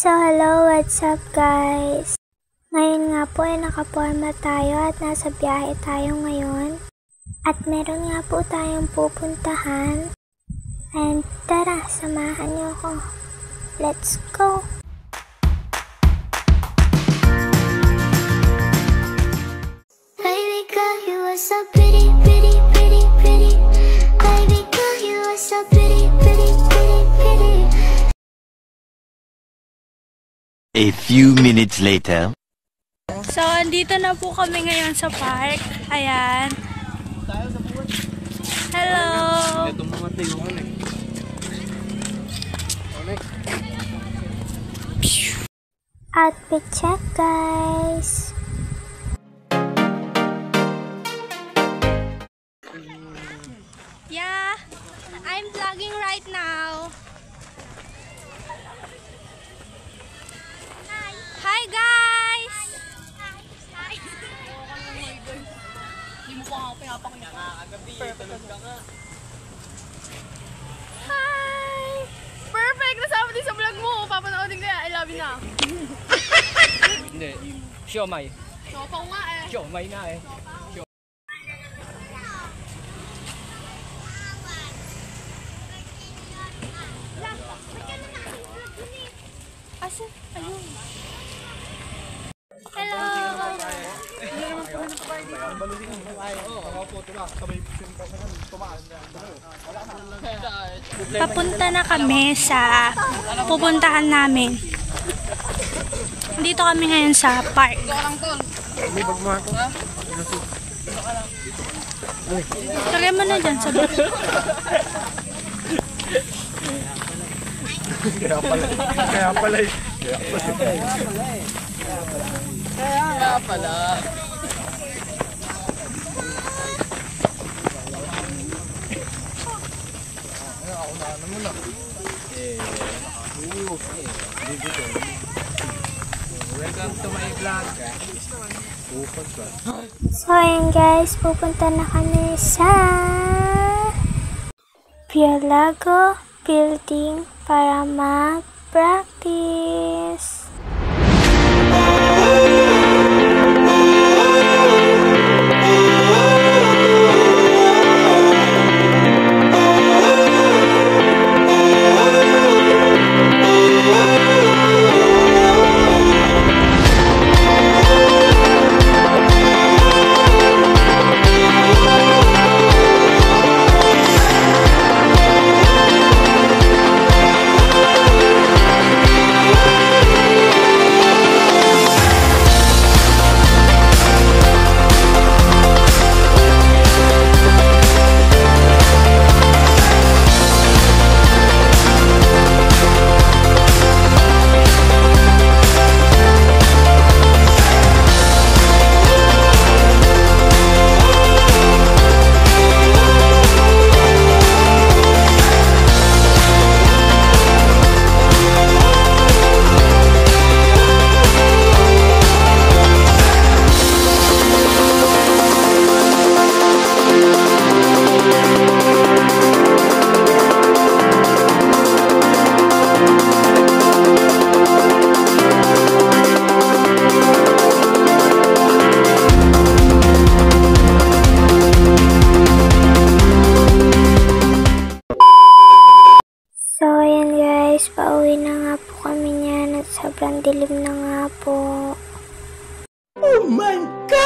So, hello, what's up guys? Ngayon nga po ay nakaporma tayo at nasa biyahe tayo ngayon. At meron nga po tayong pupuntahan. And tara, samahan niyo ako. Let's go! Baby girl, you are so pretty, pretty, pretty, pretty. Baby girl, you are so pretty, pretty, pretty, pretty. A few minutes later. So, andito na po kami ngayon sa park. Ayan. Hello! Ito mga tinguhan eh. Outfit check, guys! Yeah, I'm vlogging right now. Hi guys! Hi! Perfect! Nasama din sa vlog mo. Papanoodin ko yan. I love you na. Hindi. Siomay. Sopaw nga eh. Siomay nga eh. Asa? Ayun. Hello! Papunta na kami sa pupuntahan namin. Dito kami ngayon sa park. Lagay mo na dyan sa bot. Kaya pala. Welcome to my vlog. So, ayan guys, pupunta na kami sa Biolago building para mag-practice. Pauwi na nga po kami niyan at sobrang dilim na nga po. Oh my God!